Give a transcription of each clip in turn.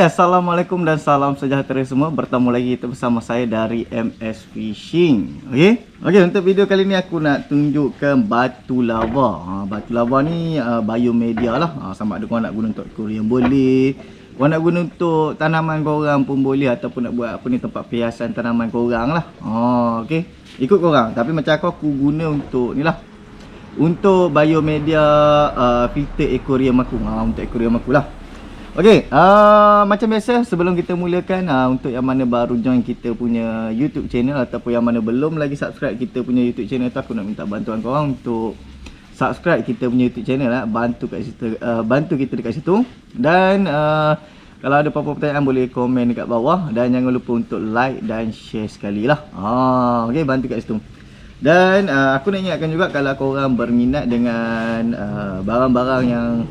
Assalamualaikum dan salam sejahtera semua. Bertemu lagi kita bersama saya dari MS Fishing. Okey, untuk video kali ni aku nak tunjukkan batu lava. Batu lava ni biomedia lah. Sama ada kau nak guna untuk aquarium boleh, kau nak guna untuk tanaman korang pun boleh, ataupun nak buat apa ni, tempat perhiasan tanaman korang lah. Okey, ikut korang. Tapi macam aku guna untuk ni lah, untuk biomedia filter aquarium aku. Untuk aquarium aku lah. Okey, macam biasa sebelum kita mulakan, untuk yang mana baru join kita punya YouTube channel ataupun yang mana belum lagi subscribe kita punya YouTube channel tu, aku nak minta bantuan korang untuk subscribe kita punya YouTube channel lah. Bantu kat situ, bantu kita dekat situ. Dan kalau ada apa-apa pertanyaan boleh komen dekat bawah, dan jangan lupa untuk like dan share sekali lah. Okey, bantu kat situ. Dan aku nak ingatkan juga, kalau korang berminat dengan barang-barang yang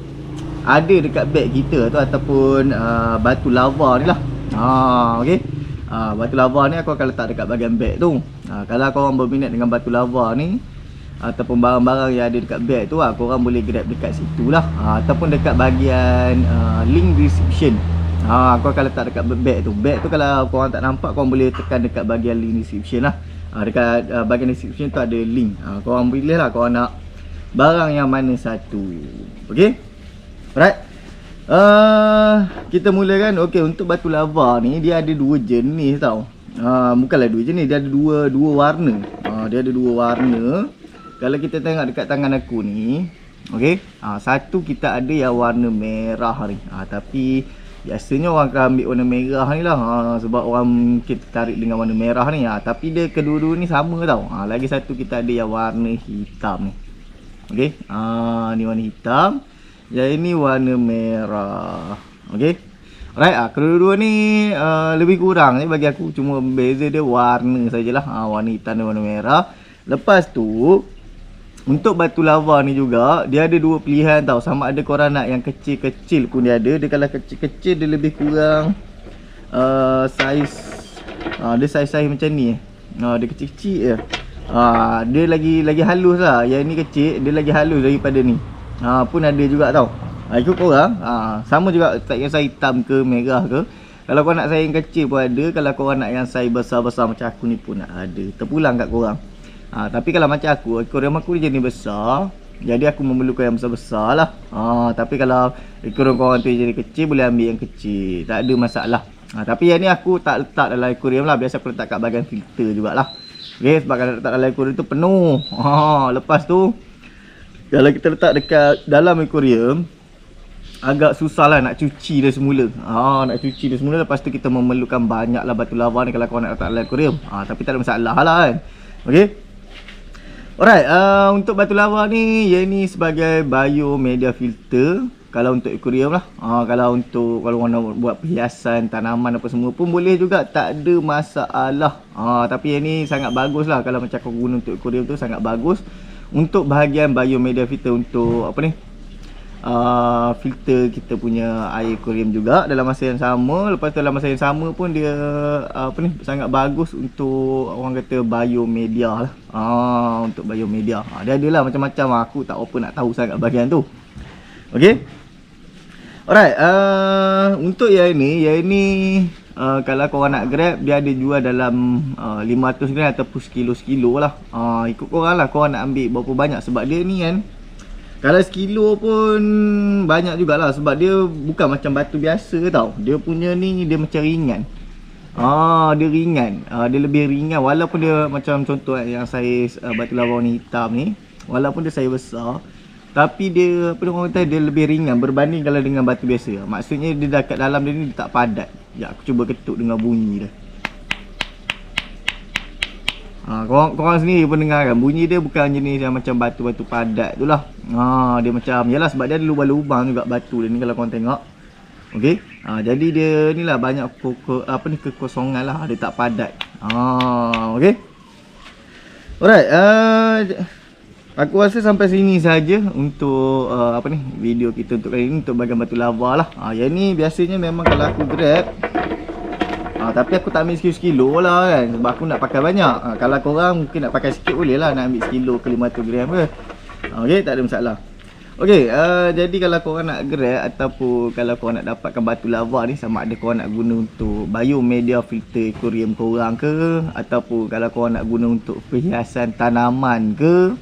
ada dekat beg kita tu, ataupun batu lava ni lah. Okey, batu lava ni aku akan letak dekat bahagian beg tu. Kalau korang berminat dengan batu lava ni ataupun barang-barang yang ada dekat beg tu, korang boleh grab dekat situ lah, ataupun dekat bahagian link description. Aku akan letak dekat beg tu. Beg tu kalau korang tak nampak, korang boleh tekan dekat bahagian link description lah. Dekat bahagian description tu ada link. Korang pilih lah korang nak barang yang mana satu. Okey, alright, kita mulakan. Okey, untuk batu lava ni dia ada dua jenis tau. Bukanlah dua jenis, dia ada dua warna. Dia ada dua warna. Kalau kita tengok dekat tangan aku ni, okey, satu kita ada yang warna merah ni. Tapi biasanya orang akan ambil warna merah ni lah, sebab orang kita tarik dengan warna merah ni. Tapi dia kedua-dua ni sama tau. Lagi satu kita ada yang warna hitam ni. Okey, ni warna hitam, yang ini warna merah. Okey, alright, kedua-dua ni lebih kurang ni bagi aku, cuma beza dia warna sajalah. Warna hitam dan warna merah. Lepas tu untuk batu lava ni juga dia ada dua pilihan tau. Sama ada korang nak yang kecil-kecil pun dia ada. Dia kalau kecil-kecil dia lebih kurang saiz, dia saiz macam ni. Dia kecil-kecil je. Dia lagi halus lah. Yang ni kecil, dia lagi halus daripada ni. Pun ada juga tau. Ikut korang. Sama juga, tak yang saiz hitam ke merah ke. Kalau korang nak saiz yang kecil pun ada. Kalau korang nak yang saiz besar-besar macam aku ni pun ada. Terpulang kat korang. Tapi kalau macam aku, aquarium aku ni jenis besar, jadi aku memerlukan yang besar-besar lah. Tapi kalau aquarium korang tu jenis kecil, boleh ambil yang kecil, tak ada masalah. Tapi yang ni aku tak letak dalam aquarium lah. Biasa aku letak kat bahagian filter jugalah. Okay, sebab kalau letak dalam aquarium tu penuh. Lepas tu kalau kita letak dekat dalam aquarium, agak susah lah nak cuci dia semula. Nak cuci dia semula. Lepas tu kita memerlukan banyak lah batu lava ni kalau korang nak letak dalam aquarium. Tapi tak ada masalah lah kan. Okay, alright, untuk batu lava ni, yang ni sebagai biomedia filter. Kalau untuk aquarium lah. Kalau korang nak buat perhiasan tanaman apa semua pun boleh juga, tak ada masalah. Tapi yang ni sangat bagus lah. Kalau macam kau guna untuk aquarium tu, sangat bagus. Untuk bahagian biomedia filter, untuk apa ni, filter kita punya air aquarium juga dalam masa yang sama. Lepas tu dalam masa yang sama pun dia apa ni, sangat bagus untuk orang kata biomedia lah. Untuk biomedia dia ada lah macam-macam. Aku tak apa nak tahu sangat bahagian tu. Okey, alright, untuk yang ni kalau korang nak grab, dia ada jual dalam 500 gram ataupun sekilo lah. Ikut korang lah, korang nak ambil berapa banyak. Sebab dia ni kan, kalau sekilo pun banyak jugalah. Sebab dia bukan macam batu biasa tau. Dia punya ni dia macam ringan. Dia ringan. Dia lebih ringan. Walaupun dia macam contoh yang saiz batu lava ni hitam ni, walaupun dia saiz besar, tapi dia, apa orang kata, dia lebih ringan berbanding kalau dengan batu biasa. Maksudnya dia dekat dalam dia ni dia tak padat. Aku cuba ketuk dengan bunyi dia. Korang sendiri pun dengar kan, bunyi dia bukan jenis yang macam batu-batu padat tu lah. Dia macam, yalah, sebab dia ada lubang-lubang juga batu dia ni kalau korang tengok. Okey, jadi dia ni lah banyak kekosongan lah, dia tak padat. Okey, alright, aku rasa sampai sini saja untuk video kita untuk kali ni, untuk bahagian batu lava lah. Yang ni biasanya memang kalau aku grab, tapi aku tak ambil sekilo-sekilo lah kan, sebab aku nak pakai banyak. Kalau korang mungkin nak pakai sikit boleh lah, nak ambil sekilo ke 500 gram ke. Okey, tak ada masalah. Okey, jadi kalau korang nak grab ataupun kalau korang nak dapatkan batu lava ni, sama ada korang nak guna untuk biomedia filter aquarium korang ke, ataupun kalau korang nak guna untuk perhiasan tanaman ke,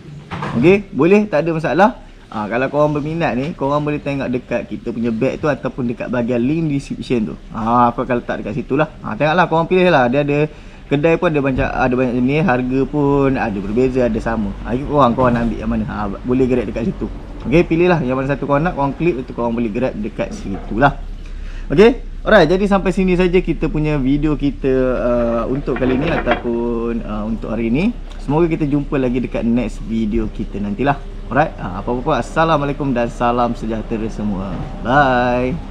okey, boleh, tak ada masalah. Kalau korang berminat ni, korang boleh tengok dekat kita punya bag tu ataupun dekat bahagian link description tu. Aku akan letak dekat situ lah. Tengoklah, korang pilih lah. Dia ada kedai pun ada banyak jenis, harga pun ada berbeza, ada sama. Ikut korang nak ambil yang mana. Boleh grab dekat situ. Okey, pilihlah yang mana satu korang nak, korang klik itu korang boleh grab dekat situ lah. Okey, alright, jadi sampai sini saja kita punya video kita untuk kali ni ataupun untuk hari ni. Semoga kita jumpa lagi dekat next video kita nantilah. Alright, apa-apa, assalamualaikum dan salam sejahtera semua. Bye.